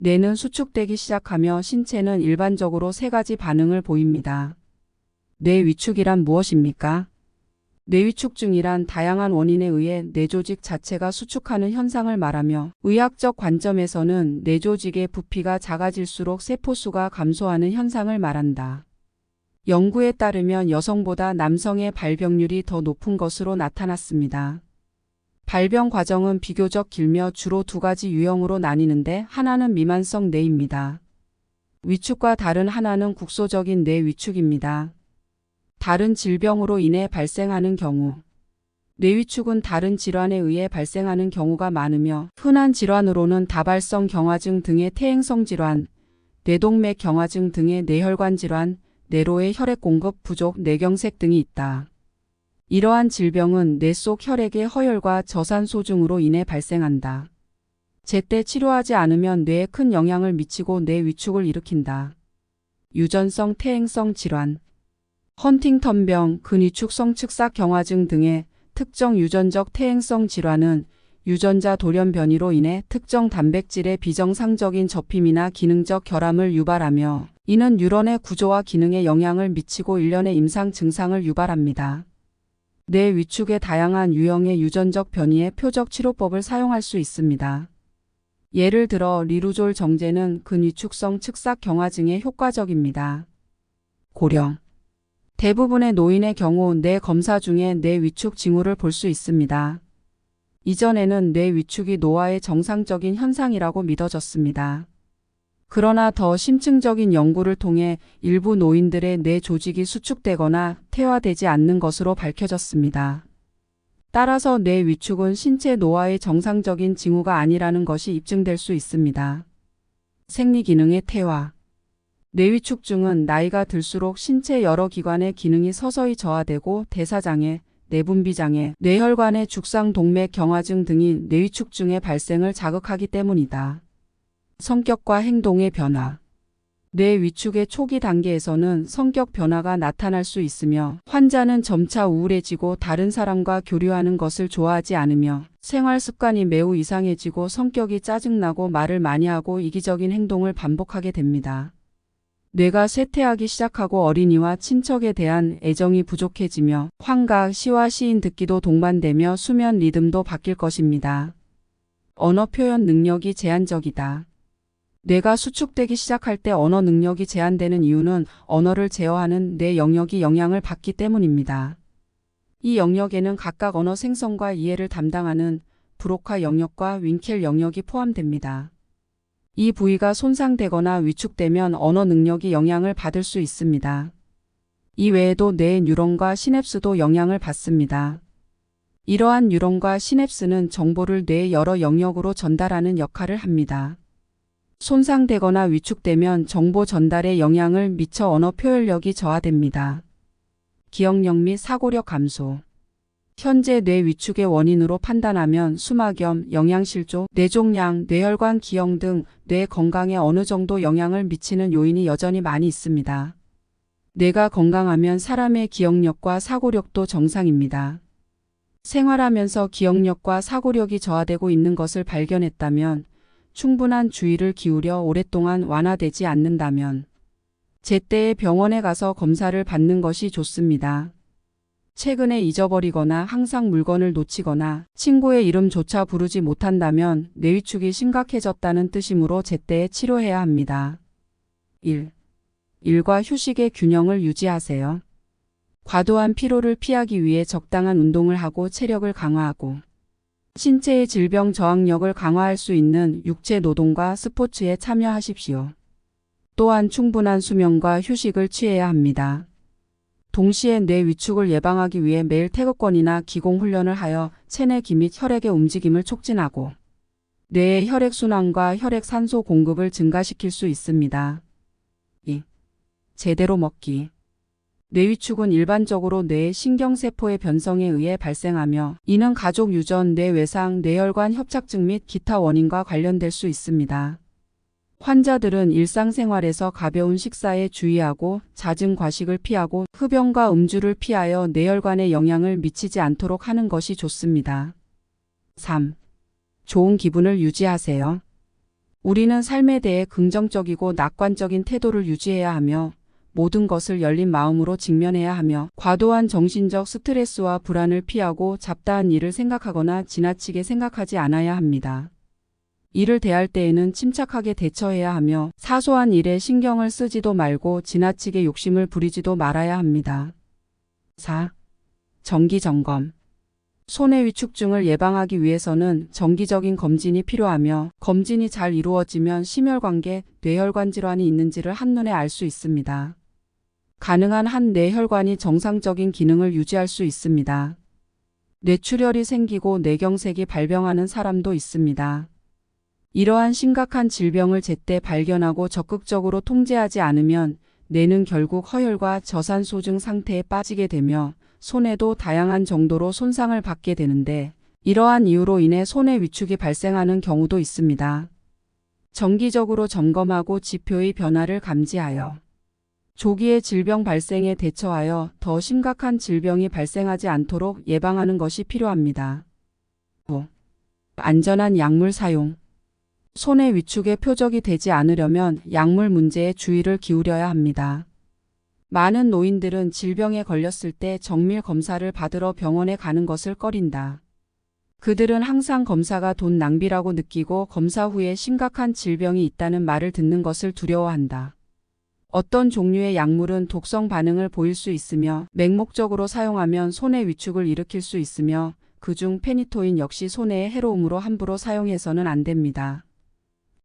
뇌는 수축되기 시작하며 신체는 일반적으로 세 가지 반응을 보입니다. 뇌 위축이란 무엇입니까? 뇌위축증이란 다양한 원인에 의해 뇌조직 자체가 수축하는 현상을 말하며 의학적 관점에서는 뇌조직의 부피가 작아질수록 세포수가 감소하는 현상을 말한다. 연구에 따르면 여성보다 남성의 발병률이 더 높은 것으로 나타났습니다. 발병 과정은 비교적 길며 주로 두 가지 유형으로 나뉘는데 하나는 미만성 뇌입니다. 위축과 다른 하나는 국소적인 뇌 위축입니다. 다른 질병으로 인해 발생하는 경우 뇌위축은 다른 질환에 의해 발생하는 경우가 많으며 흔한 질환으로는 다발성 경화증 등의 퇴행성 질환, 뇌동맥 경화증 등의 뇌혈관 질환, 뇌로의 혈액 공급 부족, 뇌경색 등이 있다. 이러한 질병은 뇌 속 혈액의 허혈과 저산소증으로 인해 발생한다. 제때 치료하지 않으면 뇌에 큰 영향을 미치고 뇌 위축을 일으킨다. 유전성 퇴행성 질환, 헌팅턴병, 근위축성 측삭 경화증 등의 특정 유전적 퇴행성 질환은 유전자 돌연 변이로 인해 특정 단백질의 비정상적인 접힘이나 기능적 결함을 유발하며 이는 뉴런의 구조와 기능에 영향을 미치고 일련의 임상 증상을 유발합니다. 뇌 위축의 다양한 유형의 유전적 변이의 표적 치료법을 사용할 수 있습니다. 예를 들어 리루졸 정제는 근위축성 측삭 경화증에 효과적입니다. 고령 대부분의 노인의 경우 뇌 검사 중에 뇌 위축 징후를 볼 수 있습니다. 이전에는 뇌 위축이 노화의 정상적인 현상이라고 믿어졌습니다. 그러나 더 심층적인 연구를 통해 일부 노인들의 뇌 조직이 수축되거나 퇴화되지 않는 것으로 밝혀졌습니다. 따라서 뇌 위축은 신체 노화의 정상적인 징후가 아니라는 것이 입증될 수 있습니다. 생리기능의 퇴화. 뇌위축증은 나이가 들수록 신체 여러 기관의 기능이 서서히 저하되고 대사장애, 내분비장애, 뇌혈관의 죽상 동맥 경화증 등이 뇌위축증의 발생을 자극하기 때문이다. 성격과 행동의 변화. 뇌 위축의 초기 단계에서는 성격 변화가 나타날 수 있으며 환자는 점차 우울해지고 다른 사람과 교류하는 것을 좋아하지 않으며 생활 습관이 매우 이상해지고 성격이 짜증나고 말을 많이 하고 이기적인 행동을 반복하게 됩니다. 뇌가 쇠퇴하기 시작하고 어린이와 친척에 대한 애정이 부족해지며 환각, 시와 시인 듣기도 동반되며 수면 리듬도 바뀔 것입니다. 언어 표현 능력이 제한적이다. 뇌가 수축되기 시작할 때 언어 능력이 제한되는 이유는 언어를 제어하는 뇌 영역이 영향을 받기 때문입니다. 이 영역에는 각각 언어 생성과 이해를 담당하는 브로카 영역과 윙켈 영역이 포함됩니다. 이 부위가 손상되거나 위축되면 언어 능력이 영향을 받을 수 있습니다. 이 외에도 뇌의 뉴런과 시냅스도 영향을 받습니다. 이러한 뉴런과 시냅스는 정보를 뇌의 여러 영역으로 전달하는 역할을 합니다. 손상되거나 위축되면 정보 전달에 영향을 미쳐 언어 표현력이 저하됩니다. 기억력 및 사고력 감소. 현재 뇌 위축의 원인으로 판단하면 수막염, 영양실조, 뇌종양, 뇌혈관 기형 등 뇌 건강에 어느 정도 영향을 미치는 요인이 여전히 많이 있습니다. 뇌가 건강하면 사람의 기억력과 사고력도 정상입니다. 생활하면서 기억력과 사고력이 저하되고 있는 것을 발견했다면 충분한 주의를 기울여 오랫동안 완화되지 않는다면 제때에 병원에 가서 검사를 받는 것이 좋습니다. 최근에 잊어버리거나 항상 물건을 놓치거나 친구의 이름조차 부르지 못한다면 뇌위축이 심각해졌다는 뜻이므로 제때에 치료해야 합니다. 1. 일과 휴식의 균형을 유지하세요. 과도한 피로를 피하기 위해 적당한 운동을 하고 체력을 강화하고 신체의 질병 저항력을 강화할 수 있는 육체 노동과 스포츠에 참여하십시오. 또한 충분한 수면과 휴식을 취해야 합니다. 동시에 뇌 위축을 예방하기 위해 매일 태극권이나 기공 훈련을 하여 체내기 및 혈액의 움직임을 촉진하고 뇌의 혈액순환과 혈액산소 공급을 증가시킬 수 있습니다. 2. 제대로 먹기. 뇌위축은 일반적으로 뇌의 신경세포의 변성에 의해 발생하며 이는 가족 유전, 뇌외상, 뇌혈관 협착증 및 기타 원인과 관련될 수 있습니다. 환자들은 일상생활에서 가벼운 식사에 주의하고 잦은 과식을 피하고 흡연과 음주를 피하여 뇌혈관에 영향을 미치지 않도록 하는 것이 좋습니다. 3. 좋은 기분을 유지하세요. 우리는 삶에 대해 긍정적이고 낙관적인 태도를 유지해야 하며 모든 것을 열린 마음으로 직면해야 하며 과도한 정신적 스트레스와 불안을 피하고 잡다한 일을 생각하거나 지나치게 생각하지 않아야 합니다. 일을 대할 때에는 침착하게 대처해야 하며 사소한 일에 신경을 쓰지도 말고 지나치게 욕심을 부리지도 말아야 합니다. 4. 정기 점검. 손해위축증을 예방하기 위해서는 정기적인 검진이 필요하며 검진이 잘 이루어지면 심혈관계, 뇌혈관 질환이 있는지를 한눈에 알 수 있습니다. 가능한 한 뇌혈관이 정상적인 기능을 유지할 수 있습니다. 뇌출혈이 생기고 뇌경색이 발병하는 사람도 있습니다. 이러한 심각한 질병을 제때 발견하고 적극적으로 통제하지 않으면 뇌는 결국 허혈과 저산소증 상태에 빠지게 되며 손해도 다양한 정도로 손상을 받게 되는데 이러한 이유로 인해 손해 위축이 발생하는 경우도 있습니다. 정기적으로 점검하고 지표의 변화를 감지하여 조기에 질병 발생에 대처하여 더 심각한 질병이 발생하지 않도록 예방하는 것이 필요합니다. 5. 안전한 약물 사용. 손해 위축의 표적이 되지 않으려면 약물 문제에 주의를 기울여야 합니다. 많은 노인들은 질병에 걸렸을 때 정밀 검사를 받으러 병원에 가는 것을 꺼린다. 그들은 항상 검사가 돈 낭비라고 느끼고 검사 후에 심각한 질병이 있다는 말을 듣는 것을 두려워한다. 어떤 종류의 약물은 독성 반응을 보일 수 있으며 맹목적으로 사용하면 손해 위축을 일으킬 수 있으며 그중 페니토인 역시 손해의 해로움으로 함부로 사용해서는 안 됩니다.